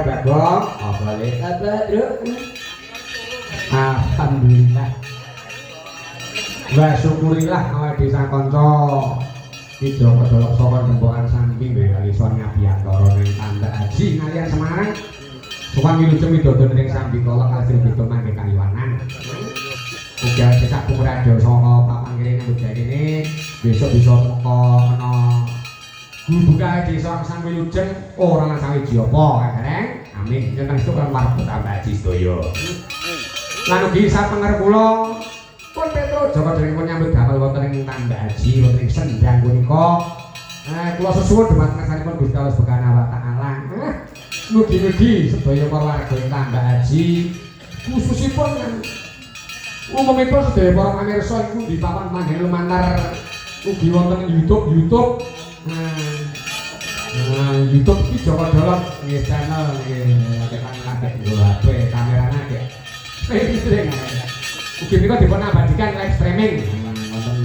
Bagong, apa le? Alhamdulillah. Wa syukurillah awake desa kanca Ijo kedolok saka dembokan samping kali son ngabiyantara ning Tanda Haji ngalian Semarang. Suwan wilujeng widodo ning sambi kala kasil beda mangke kaliwanan. Uga desa Pumraja saka papan kene nyambut kene besok bisa teka kena buka desa sang wilujeng ora lan sawiji apa kadang. Amin. Yen esuk kan warga Tanda Haji sedaya. Lan ugi sapenger kula pun Petro Joko Dewi nyambut damel wonten ing Tanda Haji wonten ing Sendang punika. Kula susuwun dhumateng ngarsanipun Gusti Allah Subhanahu wa taala. Mugi-mugi sedaya para warga ing Tanda Haji khususipun umumipun sedaya para pamirsa iku di papan manggen lumantar ugi wonten YouTube. YouTube iki Joko Dolok nggih channel nggih kakek HP kamerane nggih. Ugi menika dipun abadikan live streaming wonten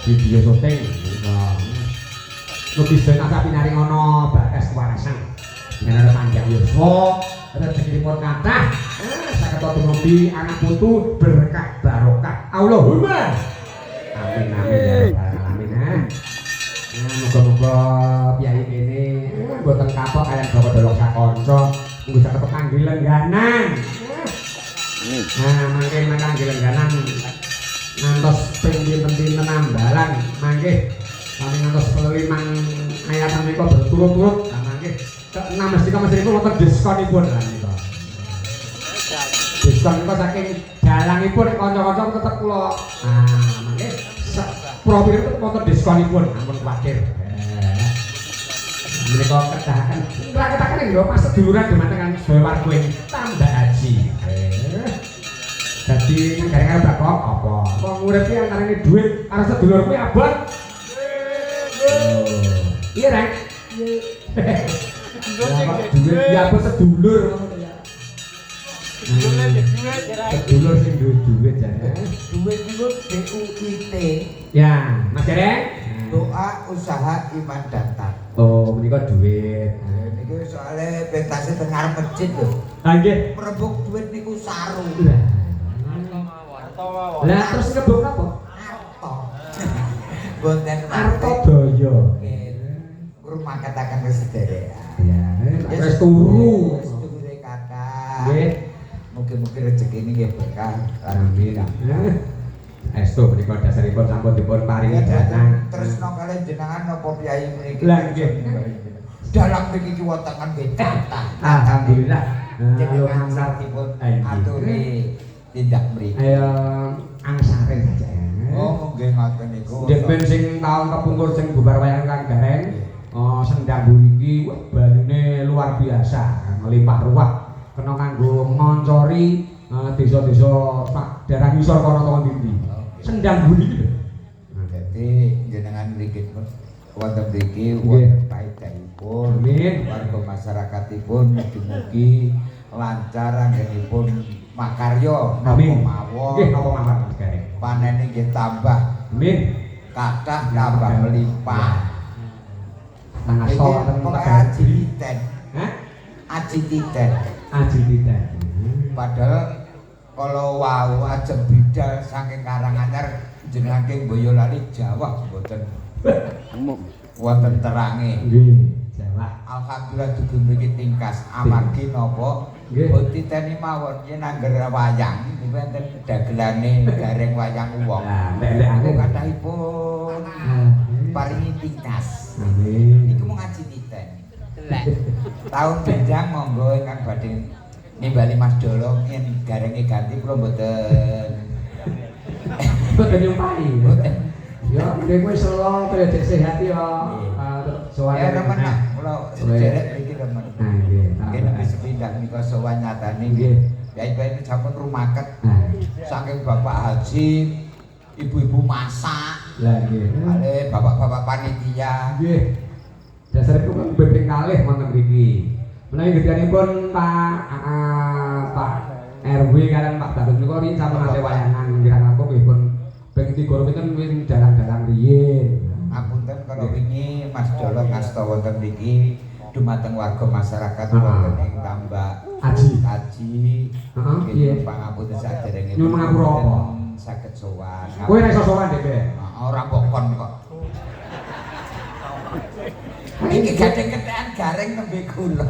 video syuting Lukis dan asa pinaring ana bakas kewarasan dengan ada panjang yuswa rezekinipun kathah saged tumubi anak putu berkah barokah Allahumma amin amin ya rabbal alamin. Muga-muga piyai kene mboten kapok kalian Joko Dolok sakanca mugi saged panggilengganan. Mangke panggilengganan ngantos ping-ping nambalan mangke kami ngantos kelimang ayatan menika berturut-turut mangke ke-6 mesti wonten diskonipun lan menika. Diskon menika saking dalangipun kanca-kanca tetep kula mangke profil wonten diskonipun ampun kuwatir. Menika kedahaken ngraketaken lho pas seduluran dumateng sedaya warga ing Tanda Haji. Dadi gara-gara bakok apa? Wong urip iki antarane dhuwit karo sedulur kuwi abot. Iya, Rek. Dhuwit ya apa sedulur ngono ya. Sedulur sing duwe dhuwit jane. Dhuwit iku DUIT. Ya, Mas Rek. Doa usaha iman datang. Oh, menika dhuwit. Niki soalnya pentasnya tengah masjid lho. Ah nggih. Merebuk dhuwit niku saru. Lah terus ngebuk apa? Arto. Boten Arto daya. Rumah katakan ke sederek. Ya, wis turu. Wis turu kakak. Nggih. Mugi-mugi rezeki ini nggih berkah. Amin. Estu menika dasaripun sampun dipun paringi dana. Tresno kalian jenengan napa piyai mriki? Lah nggih. Dalam mriki wonten nggih tata. Alhamdulillah. Jenengan sakipun aturi tindak mriki. Ayo angsare saja. Oh, nggih ngoten niku. Demen sing taun kepungkur sing bubar wayang Kang Gareng. Sendang mriki banyune luar biasa, melimpah ruah. Kena kanggo ngoncori desa-desa daerah ngisor kono utawa ndi. Sendang mriki lho. Dadi jenengan mriki wonten mriki wonten paedahipun. Amin. Warga masyarakatipun mugi-mugi lancar anggenipun makarya napa mawon. Nggih napa mawon Mas Gareng. Panene nggih tambah. Amin. Kathah tambah melimpah. Nangasta wonten Aji Titen. Hah? Aji Titen. Aji Titen. Padahal kalau wau ajeng bidal saking Karanganyar jenengan king Boyolali Jawa mboten wonten terange. Nggih, Jawa. Alhamdulillah dugi mriki tingkas amargi napa pun titeni mawon yen angger wayang niku enten dagelane gareng wayang wong. Lah, lek-lekane kathahipun paringi tingkas. Amin. Niku mung ngaji titen. Lek taun benjang monggo ingkang badhe nimbali Mas Dolo yen garenge ganti kula mboten Mboten nyumpahi. mboten. Ya, nek wis selo kaya sehat ya. Sowan Ya remen lah, kula sederek mriki remen. Nggih. Nggih nek sepindah nika sowan nyatane Nggih. Ya ibu sampun rumaket. Saking Bapak Haji, ibu-ibu masak. Lah nggih. Ale bapak-bapak panitia. Nggih. Dasaripun beping kalih wonten mriki. Menawi gedhanipun Pak RW kalian Pak Bagus niku rin sampun ate wayangan kirang langkung nggih pun ping 3 pinten wis dalang-dalang riyin. Ngapunten kalau wingi Mas Dolo ngasta wonten mriki dumateng warga masyarakat wonten ing tambak Aji. Nggih pangapunten saderenge. Nyuwun ngapura apa? Saged sowan. Kowe nek iso sowan Dek. Ora pokon kok. Iki gadeng ketekan gareng nembe kula.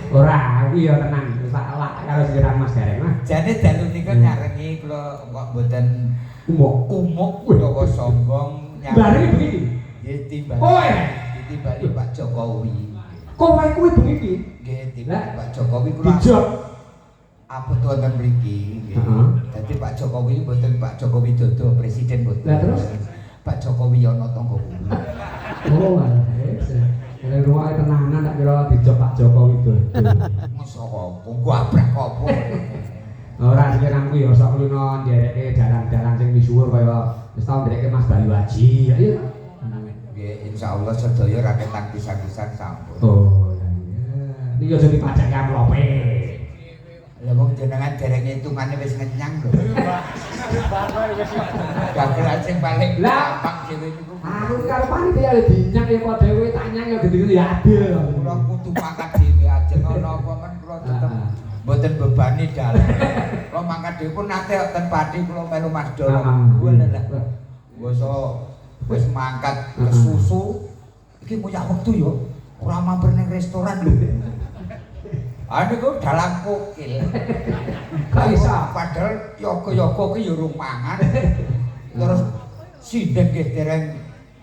Ora, iki ya tenang. Salah karo sikiran Mas Gareng mah. Jane dalu nika nyarengi kula kok mboten umuk utawa sombong nyarengi. Bareng begini. Nggih timbali. Kowe timbali Pak Jokowi. Kowe kuwi bengi iki? Nggih timbali Pak Jokowi kula. Dijok. Apa tuh wonten mriki nggih. Dadi Pak Jokowi mboten Pak Jokowi Dodo presiden mboten. Lah terus Pak Jokowi ana tangga kula. Oh, nek ruwae tenanan tak kira dijok Pak Jokowi Dodo. Mosok apa? Gabrak apa? Ora sekirang kuwi ya sok lunga ndereke dalan-dalan sing misuwur kaya wis tau ndereke Mas Bayu Haji. Ayo. Nggih, insyaallah sedaya rakyat tang pisan-pisan sampun. Oh, iya. Iki aja dipajaki amlope. Lah wong jenengan dereng hitungane wis ngenyang lho. Gagelan sing paling gampang dhewe niku. Aku karo panitia ya dinyak ya kok dhewe tak nyang ya gede-gede ya adil. Kula kudu pangkat dhewe ajeng ana apa men kula tetep mboten bebani dalan. Kula mangkat dhewe pun nate ten Pati kula melu Mas Dolo. Lha lah. Wis mangkat ke susu iki punya wektu yo ora mampir ning restoran lho. Niku dalang kokil. Kok iso? Padahal yoga-yoga ki yo urung mangan. Terus sindek nggih dereng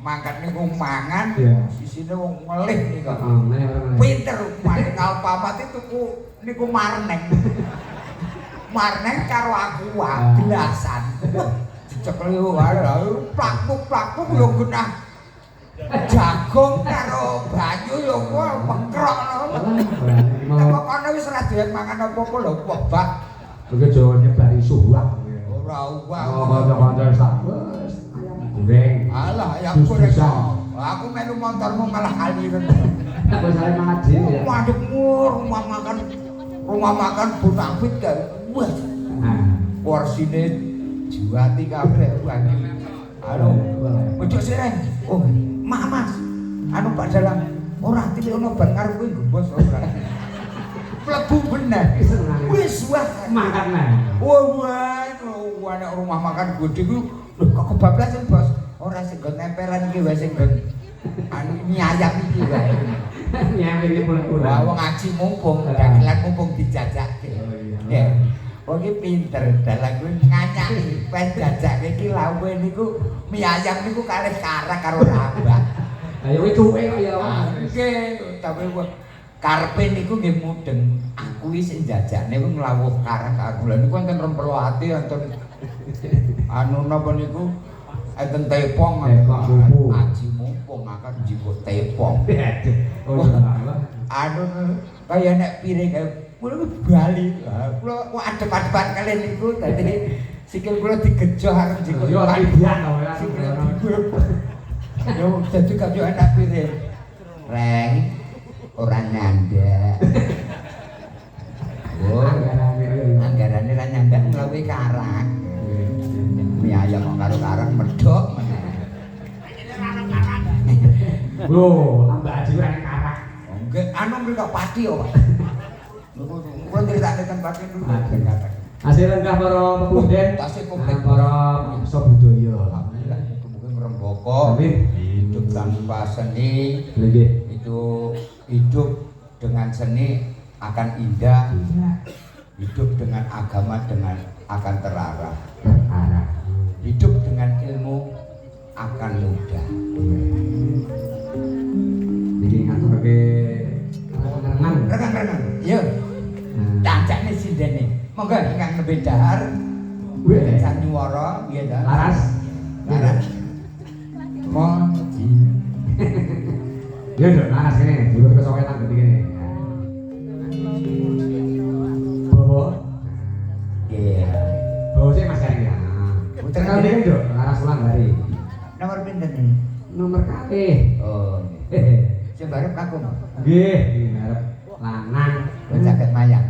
mangkat niku mangan, sisine wong melih niku. Pinter maling Alfamart tuku niku marneng. Marneng karo aku gelasan. Dicekel wae plak-plak yo genah. Jagung karo banyu yo mekrok lho. Kok kono wis ora doyan mangan apa-apa lho, wabah. Oke Jawa nyebari suwak. Ora uwah. Kanca-kanca sak wis goreng. Alah, ya goreng. Aku melu motormu malah aliren. Wis arep mangan dhewe ya. Waduh, rumah makan Bonafit kan. Wah. Porsine juwati kabeh wangi. Halo. Ojo sireng. Oh, Mas. Anu Pak Dalang, ora tilik ono ban karo kowe gembos ora. Mlebu bener. Wis wah makan nah. Wah, nek rumah makan gede ku lho kok kebablasan, Bos. Ora sing nggon nempelan iki wae sing nggon anu mie ayam iki wae. Nyampe iki pulang. Wah, wong ngaji mumpung, dagelan mumpung dijajakke. Nggih. Wong iki pinter, dalang kuwi nganyaki pen jajakke iki lawuhe niku mie ayam niku kalih karak karo rambak. Ayo kuwi cuwek kok ya. Nggih, tapi karepe niku nggih mudeng. Aku iki sing jajakne kuwi nglawuh karak karo lha niku wonten rempelwati wonten anu napa niku enten tepong aji mumpung akan njiko tepong. Anu kaya nek piring kula bali. Kula kok adep-adepan kalian niku dadi sikil kula digejoh arep njiko. Yo ora ibian to ya. Yo dadi gak yo enak piring. Reng ora nyandak. Oh, anggarane ra nyandak nglawe karang. Mie ayam kok karo karang medhok meneh. Lho, tambah aji ora ning karang. Nggih, anu mriko Pati yo, Pak. Kula critakne ten Pati dulu. Hasil lengkap para pepundhen, para pemirsa budaya. Alhamdulillah, mugi-mugi ngrembaka. Amin. Hidup tanpa seni. Nggih. Itu hidup dengan seni akan indah. Hidup dengan agama dengan akan terarah. Hidup dengan ilmu akan mudah. Jadi ngaturke renang. Yo. Cacakne sindene. Monggo ingkang nembe dahar. Wis sanywara nggih ta. Laras. Moji. Yo yo laras kene, dulu kesoketan gede kene. Bawa. Nggih. Bawa sih Mas Gareng ya. Puter kene yo laras ulang hari. Nomor pinten iki? Nomor kalih. Oh. Sing barep kakung. Nggih, ngarep lanang Jaket mayang.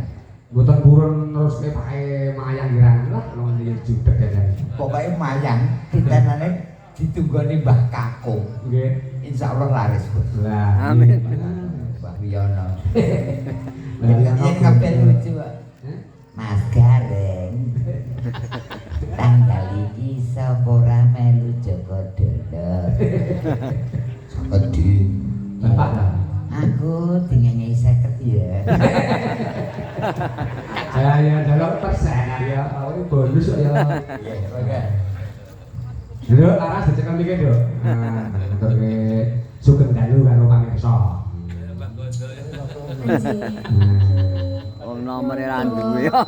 Mboten purun terus pake mayang kirang lah nang ndi judeg jajan. Pokoke mayang titenane ditunggoni Mbah Kakung. Nggih. Insyaallah laris, Bos. Lah, amin. Mbah Guyono. Yen Yen kabeh lucu kok. Mas Gareng. Tanggal iki sapa ora melu Joko Dono. Sedi. Bapak ta. Aku dingenyai 50 ya. Saya jaluk persenan ya, awake bonus kok ya. Iya, oke. Dulu aras dicekal iki, Dok. Nah, ngeterke sugeng dalu karo pamirsa. Om nomor ra duwe ya.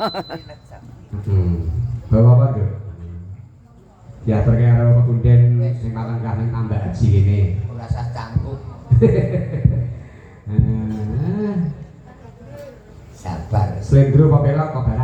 Bawa apa, Dok? Ya terkait karo pekunden sing makan kangen tambah haji kene. Ora sah cangkuk. Eh, Sabar. Slendro apa pelok kok barang